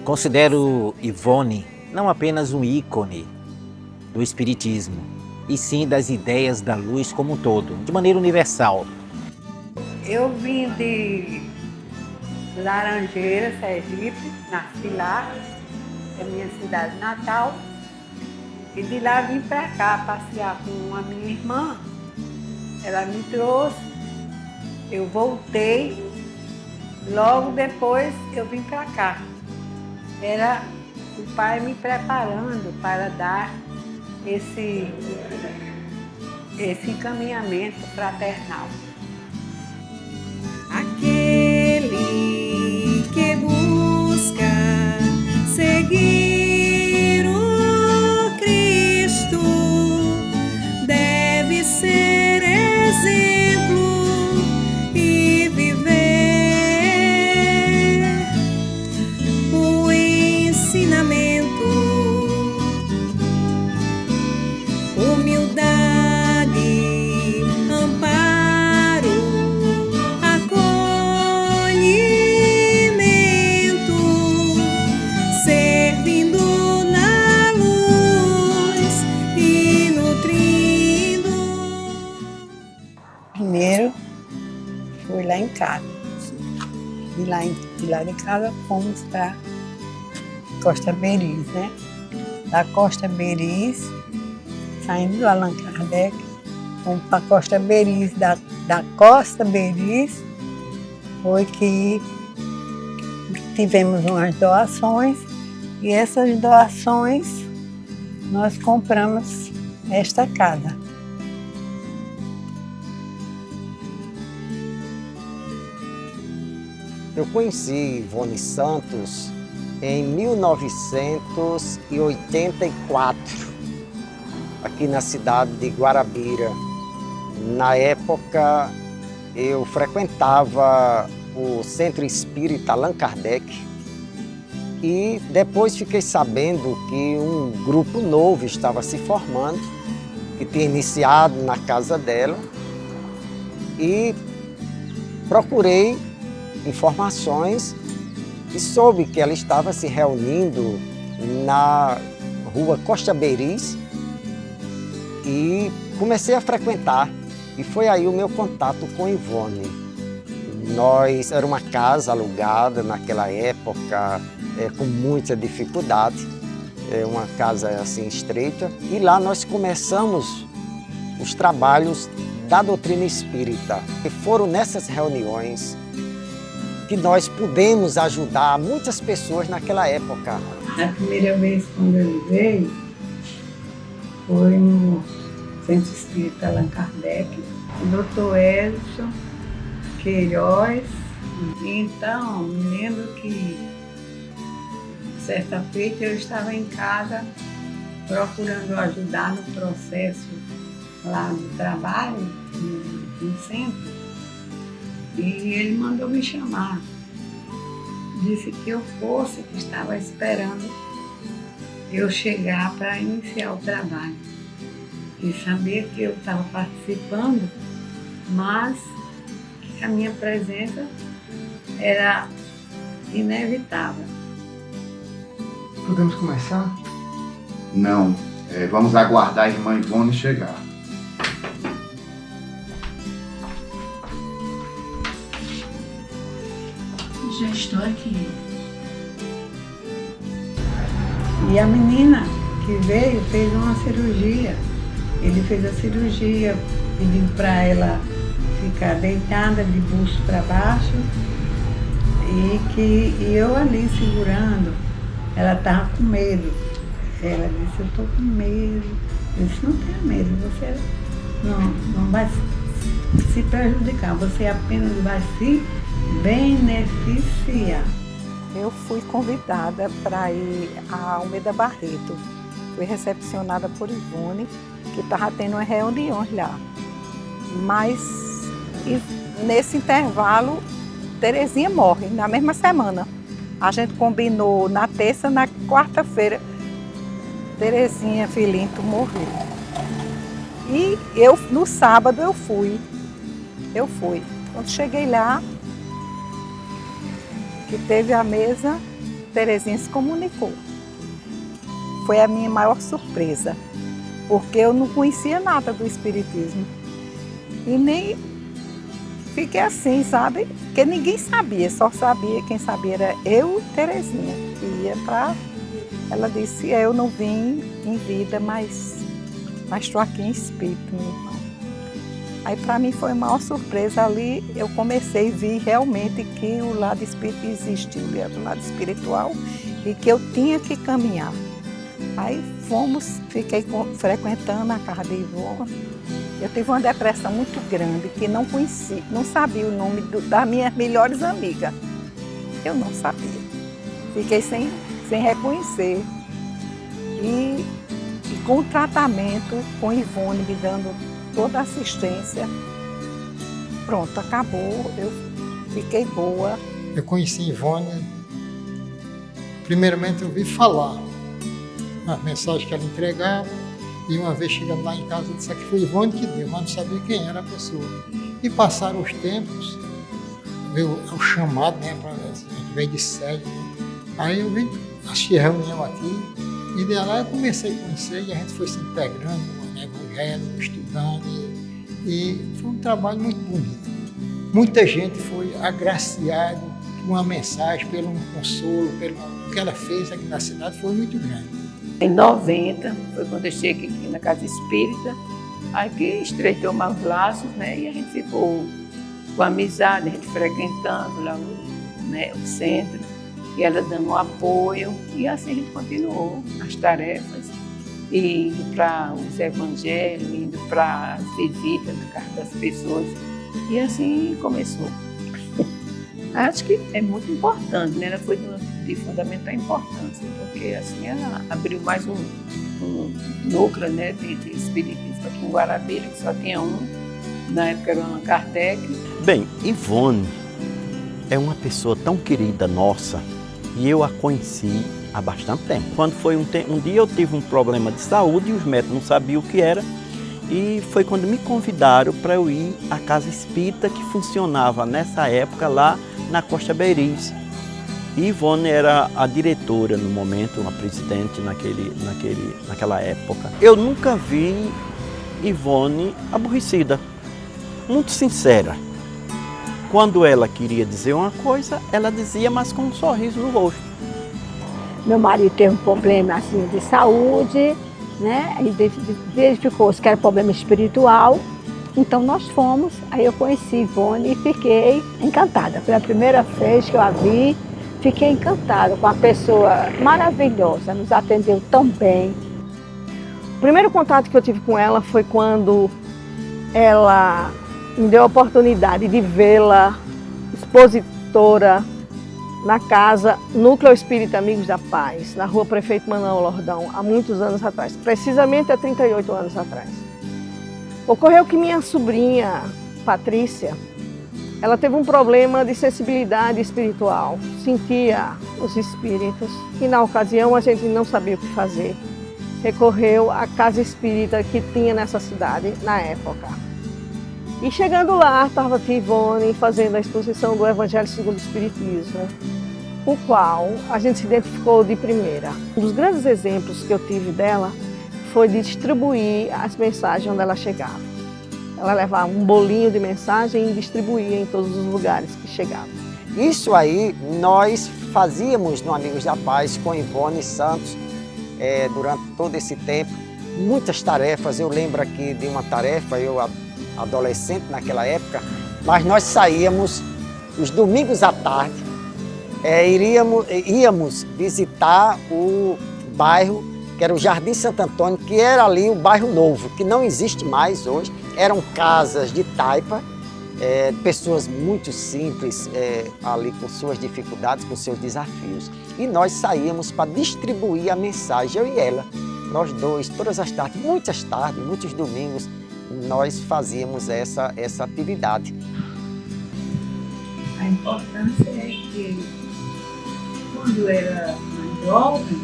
Considero Ivone não apenas um ícone do espiritismo, e sim das ideias da luz como um todo, de maneira universal. Eu vim de Laranjeira, Sergipe, nasci lá, é minha cidade natal, e de lá vim para cá passear com a minha irmã. Ela me trouxe, eu voltei, logo depois eu vim para cá. Era o pai me preparando para dar esse encaminhamento fraternal. Aquele que busca seguir o Cristo deve ser exemplo e viver o ensinamento, humildade, amparo, acolhimento, servindo na luz e nutrindo. Primeiro, fui lá em casa. De lá de casa, fomos para Costa Beris, né? Da Costa Beris, saindo do Allan Kardec, fomos para Costa Beris. Da Costa Beris, foi que tivemos umas doações, e essas doações nós compramos esta casa. Eu conheci Ivone Santos em 1984, aqui na cidade de Guarabira. Na época, eu frequentava o Centro Espírita Allan Kardec e depois fiquei sabendo que um grupo novo estava se formando, que tinha iniciado na casa dela, e procurei informações e soube que ela estava se reunindo na rua Costa Beris e comecei a frequentar. E foi aí o meu contato com Ivone. Era uma casa alugada naquela época, com muita dificuldade, uma casa assim estreita. E lá nós começamos os trabalhos da doutrina espírita. E foram nessas reuniões que nós pudemos ajudar muitas pessoas naquela época. A primeira vez quando ele veio foi no Centro Espírita Allan Kardec, o Dr. Edson Queiroz. Então, me lembro que certa feita eu estava em casa procurando ajudar no processo lá do trabalho, no centro. E ele mandou me chamar, disse que eu fosse, que estava esperando eu chegar para iniciar o trabalho. E sabia que eu estava participando, mas que a minha presença era inevitável. Podemos começar? Não, vamos aguardar a irmã Ivone chegar. Já estou aqui. E a menina que veio fez uma cirurgia. Ele fez a cirurgia, pedindo para ela ficar deitada de busto para baixo, e eu ali segurando. Ela estava com medo. Ela disse, eu estou com medo. Eu disse, não tenha medo, você não vai se prejudicar, você apenas vai se beneficiar. Eu fui convidada para ir a Almeida Barreto. Fui recepcionada por Ivone, que estava tendo uma reunião lá. Mas nesse intervalo, Terezinha morre, na mesma semana. A gente combinou na terça, na quarta-feira, Terezinha Filinto morreu. E no sábado eu fui. Quando cheguei lá, que teve a mesa, Terezinha se comunicou. Foi a minha maior surpresa, porque eu não conhecia nada do espiritismo. E nem fiquei assim, sabe? Porque ninguém sabia, só sabia, quem sabia era eu e Terezinha. Que ia para... Ela disse, eu não vim em vida, mas estou aqui em espírito, meu irmão. Aí para mim foi a maior surpresa ali, eu comecei a ver realmente que o lado espírita existe, o lado espiritual, e que eu tinha que caminhar. Aí fiquei frequentando a casa de Ivone. Eu tive uma depressão muito grande, que não conhecia, não sabia o nome das minhas melhores amigas. Eu não sabia. Fiquei sem reconhecer. E com o tratamento, com Ivone me dando toda a assistência, pronto, acabou, eu fiquei boa. Eu conheci Ivone, primeiramente eu ouvi falar as mensagens que ela entregava, e uma vez chegando lá em casa, eu disse que foi Ivone que deu, mas não sabia quem era a pessoa. E passaram os tempos, veio o chamado, né, a gente veio de sede, né? Aí eu vim assistir a reunião aqui, e de lá eu comecei a conhecer, e a gente foi se integrando no evangelho, estudando, e foi um trabalho muito bonito. Muita gente foi agraciada por uma mensagem, pelo consolo, pelo que ela fez aqui na cidade, foi muito grande. Em 90, foi quando eu cheguei aqui na Casa Espírita, aí que estreitou mais os laços, né? E a gente ficou com amizade, a gente frequentando lá o centro, e ela dando um apoio, e assim a gente continuou as tarefas, e indo para os evangelhos, indo para as visitas na casa das pessoas, e assim começou. Acho que é muito importante, né? Ela foi de fundamental importância, porque assim ela abriu mais um núcleo, né, de espiritismo aqui em Guarabira, que só tinha um, na época era Allan Kardec. Bem, Ivone é uma pessoa tão querida nossa, e eu a conheci há bastante tempo. Quando foi um dia eu tive um problema de saúde e os médicos não sabiam o que era, e foi quando me convidaram para eu ir à Casa Espírita, que funcionava nessa época lá na Costa Beiris. E Ivone era a diretora no momento, a presidente naquela época. Eu nunca vi Ivone aborrecida, muito sincera. Quando ela queria dizer uma coisa, ela dizia, mas com um sorriso no rosto. Meu marido teve um problema assim, de saúde, né? Ele verificou-se que era problema espiritual. Então nós fomos, aí eu conheci Ivone e fiquei encantada. Foi a primeira vez que eu a vi, fiquei encantada com uma pessoa maravilhosa, nos atendeu tão bem. O primeiro contato que eu tive com ela foi quando ela me deu a oportunidade de vê-la expositora na casa Núcleo Espírita Amigos da Paz, na rua Prefeito Manuel Lordão, há muitos anos atrás, precisamente há 38 anos atrás. Ocorreu que minha sobrinha, Patrícia, ela teve um problema de sensibilidade espiritual, sentia os espíritos e na ocasião a gente não sabia o que fazer. Recorreu à casa espírita que tinha nessa cidade na época. E chegando lá, estava a Ivone fazendo a exposição do Evangelho segundo o Espiritismo, o qual a gente se identificou de primeira. Um dos grandes exemplos que eu tive dela foi de distribuir as mensagens onde ela chegava. Ela levava um bolinho de mensagem e distribuía em todos os lugares que chegava. Isso aí nós fazíamos no Amigos da Paz com Ivone Santos durante todo esse tempo. Muitas tarefas, eu lembro aqui de uma tarefa, eu adolescente naquela época, mas nós saíamos os domingos à tarde, íamos visitar o bairro que era o Jardim Santo Antônio, que era ali o bairro novo, que não existe mais hoje. Eram casas de taipa, pessoas muito simples ali com suas dificuldades, com seus desafios. E nós saíamos para distribuir a mensagem, eu e ela. Nós dois, todas as tardes, muitos domingos, nós fazíamos essa atividade. A importância é que, quando eu era mais jovem,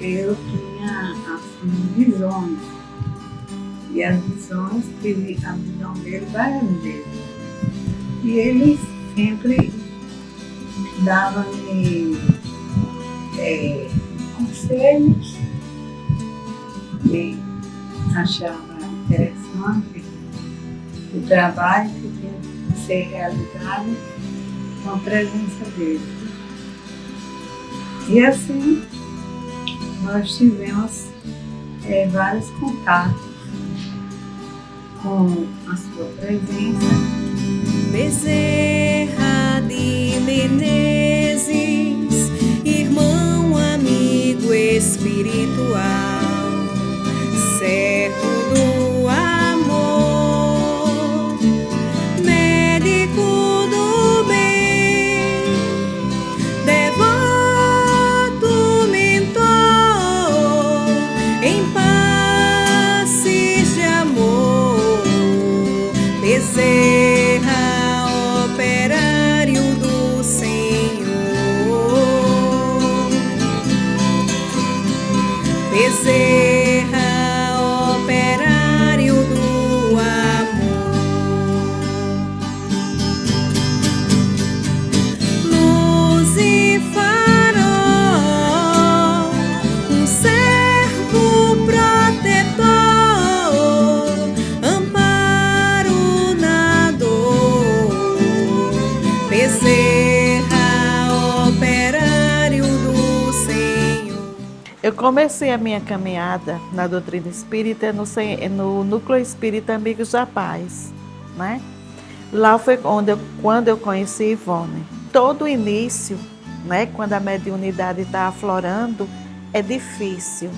eu tinha assim, visões. E as visões, tive a visão dele várias vezes. E ele sempre dava-me conselhos e achava interessante o trabalho que tinha que ser realizado com a presença dele. E assim, nós tivemos vários contatos com a sua presença. Bezerra de Menezes, irmão, amigo espiritual, servo do amor, médico do bem, devoto mentor, em passes de amor, Bezerra, operário do Senhor, Bezerra, operário do amor, luz e farol, um servo protetor, amparo na dor, Bezerra, operário do Senhor. Eu comecei a minha caminhada na doutrina espírita no Núcleo Espírita Amigos da Paz, né? Lá foi quando eu conheci Ivone. Todo o início, né, quando a mediunidade está aflorando, é difícil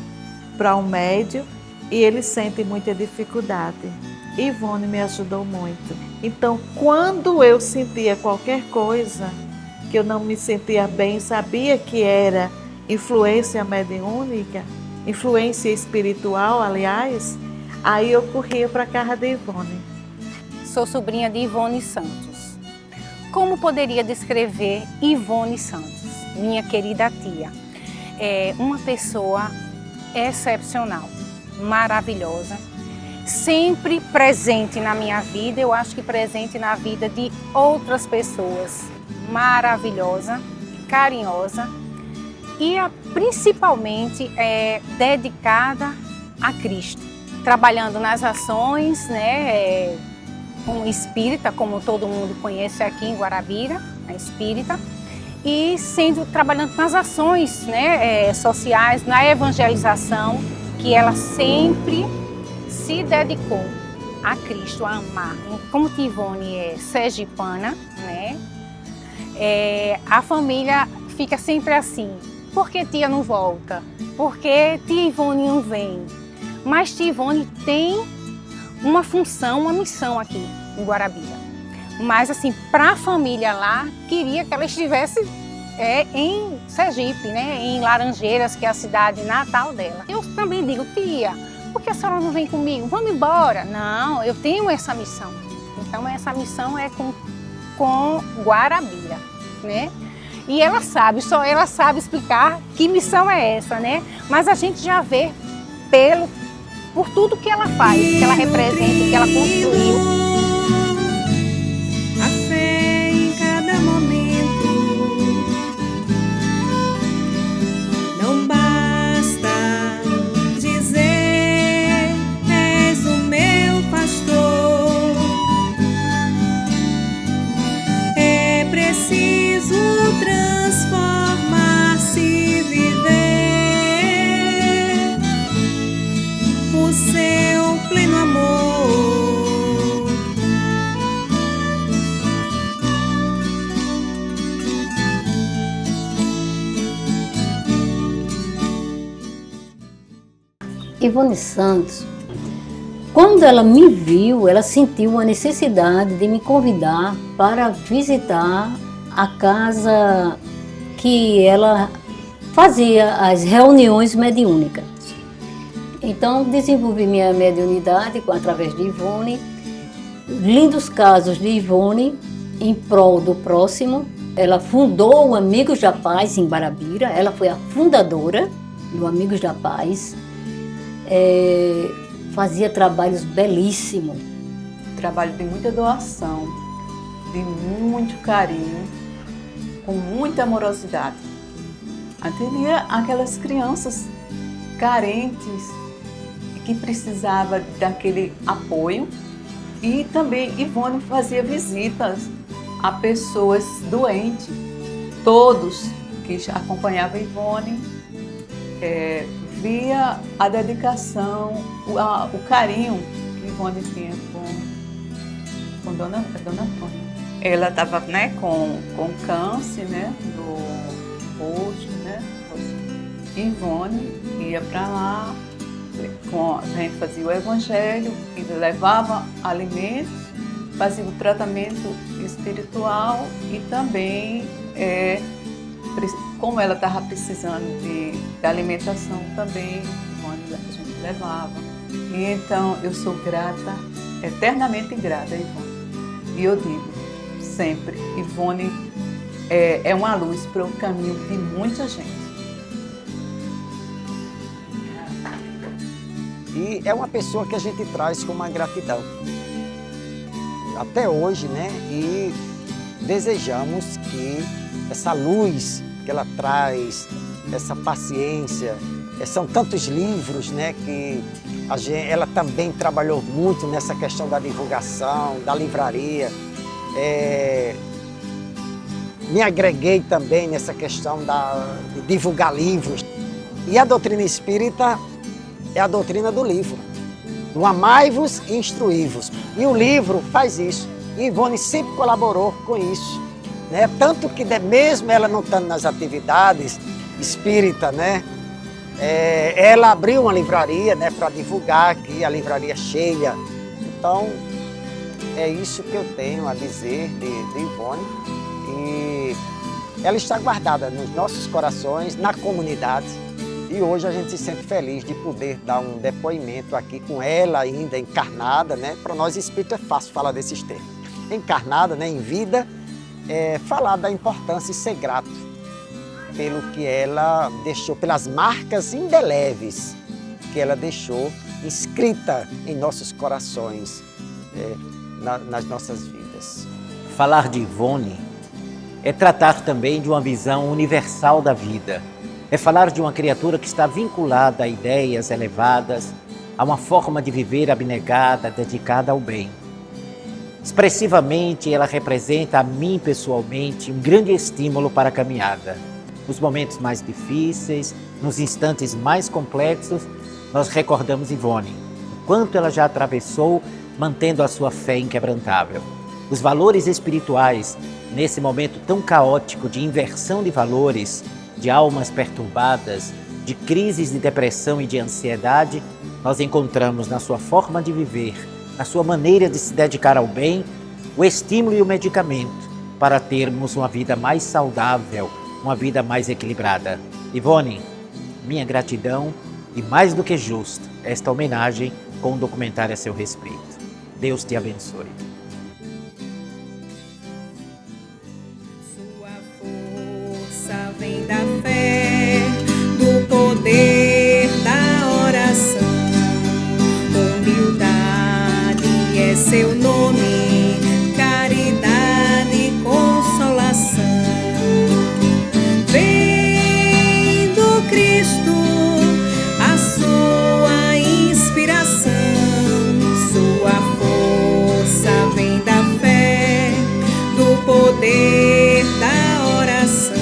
para um médium e ele sente muita dificuldade. Ivone me ajudou muito. Então, quando eu sentia qualquer coisa que eu não me sentia bem, sabia que era influência mediúnica, influência espiritual, aliás, aí eu corria para a casa de Ivone. Sou sobrinha de Ivone Santos. Como poderia descrever Ivone Santos, minha querida tia? É uma pessoa excepcional, maravilhosa, sempre presente na minha vida, eu acho que presente na vida de outras pessoas, maravilhosa, carinhosa e principalmente dedicada a Cristo, trabalhando nas ações, né, como espírita, como todo mundo conhece aqui em Guarabira, a espírita, e trabalhando nas ações, né, sociais, na evangelização, que ela sempre se dedicou a Cristo, a amar. Como Ivone é sergipana, né, a família fica sempre assim: por que tia não volta? Por que tia Ivone não vem? Mas tia Ivone tem uma função, uma missão aqui em Guarabira. Mas assim, para a família lá, queria que ela estivesse em Sergipe, né? Em Laranjeiras, que é a cidade natal dela. Eu também digo: tia, por que a senhora não vem comigo? Vamos embora. Não, eu tenho essa missão. Então essa missão é com Guarabira, né? E ela sabe, só ela sabe explicar que missão é essa, né? Mas a gente já vê por tudo que ela faz, que ela representa, que ela construiu. A fé em cada momento, não basta dizer: és o meu pastor. É preciso transformar-se, viver o seu pleno amor. Ivone Santos, quando ela me viu, ela sentiu a necessidade de me convidar para visitar a casa que ela fazia as reuniões mediúnicas. Então, desenvolvi minha mediunidade através de Ivone. Lindos casos de Ivone em prol do próximo. Ela fundou o Amigos da Paz em Guarabira. Ela foi a fundadora do Amigos da Paz. Fazia trabalhos belíssimos. Trabalho de muita doação, de muito carinho. com muita amorosidade. Atendia aquelas crianças carentes que precisavam daquele apoio. E também Ivone fazia visitas a pessoas doentes. Todos que acompanhavam Ivone via a dedicação, o carinho que Ivone tinha com Dona Antônia. Ela estava, né, com câncer, né, do rosto, né? Ivone ia para lá, a gente fazia o evangelho, levava alimentos, fazia o tratamento espiritual e também, como ela estava precisando de alimentação também, a gente levava. E então eu sou grata, eternamente grata a Ivone. E eu digo sempre, Ivone é uma luz para o caminho de muita gente. E é uma pessoa que a gente traz com uma gratidão. Até hoje, né? E desejamos que essa luz que ela traz, essa paciência, são tantos livros, né? Que ela também trabalhou muito nessa questão da divulgação, da livraria. Me agreguei também nessa questão de divulgar livros. E a doutrina espírita é a doutrina do livro, do amai-vos e instruí-vos. E o livro faz isso. E Ivone sempre colaborou com isso, né? Tanto que mesmo ela não estando nas atividades espírita, né? Ela abriu uma livraria, né, para divulgar aqui, a livraria cheia. Então, é isso que eu tenho a dizer de Ivone. E ela está guardada nos nossos corações, na comunidade. E hoje a gente se sente feliz de poder dar um depoimento aqui com ela ainda encarnada, né? Para nós espíritos é fácil falar desses termos. Encarnada, né, em vida, falar da importância e ser grato pelo que ela deixou, pelas marcas indeléveis que ela deixou escrita em nossos corações, nas nossas vidas. Falar de Ivone é tratar também de uma visão universal da vida. É falar de uma criatura que está vinculada a ideias elevadas, a uma forma de viver abnegada, dedicada ao bem. Expressivamente, ela representa a mim pessoalmente um grande estímulo para a caminhada. Nos momentos mais difíceis, nos instantes mais complexos, nós recordamos Ivone, o quanto ela já atravessou, mantendo a sua fé inquebrantável. Os valores espirituais, nesse momento tão caótico de inversão de valores, de almas perturbadas, de crises de depressão e de ansiedade, nós encontramos na sua forma de viver, na sua maneira de se dedicar ao bem, o estímulo e o medicamento para termos uma vida mais saudável, uma vida mais equilibrada. Ivone, minha gratidão e mais do que justo esta homenagem com um documentário a seu respeito. Deus te abençoe. Força vem da fé, do poder da oração. Humildade é seu nome, caridade e consolação. Vem do Cristo a sua inspiração. Sua força vem da fé, do poder da oração.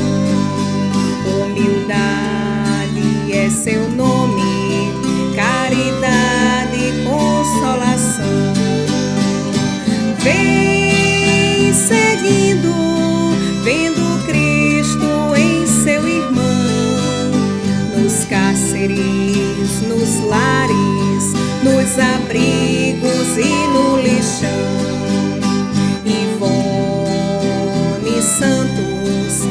Humildade é seu nome, caridade e consolação. Vem seguindo, vendo Cristo em seu irmão, nos cárceres, nos lares, nos abrigos e no lixão. Ivone Santos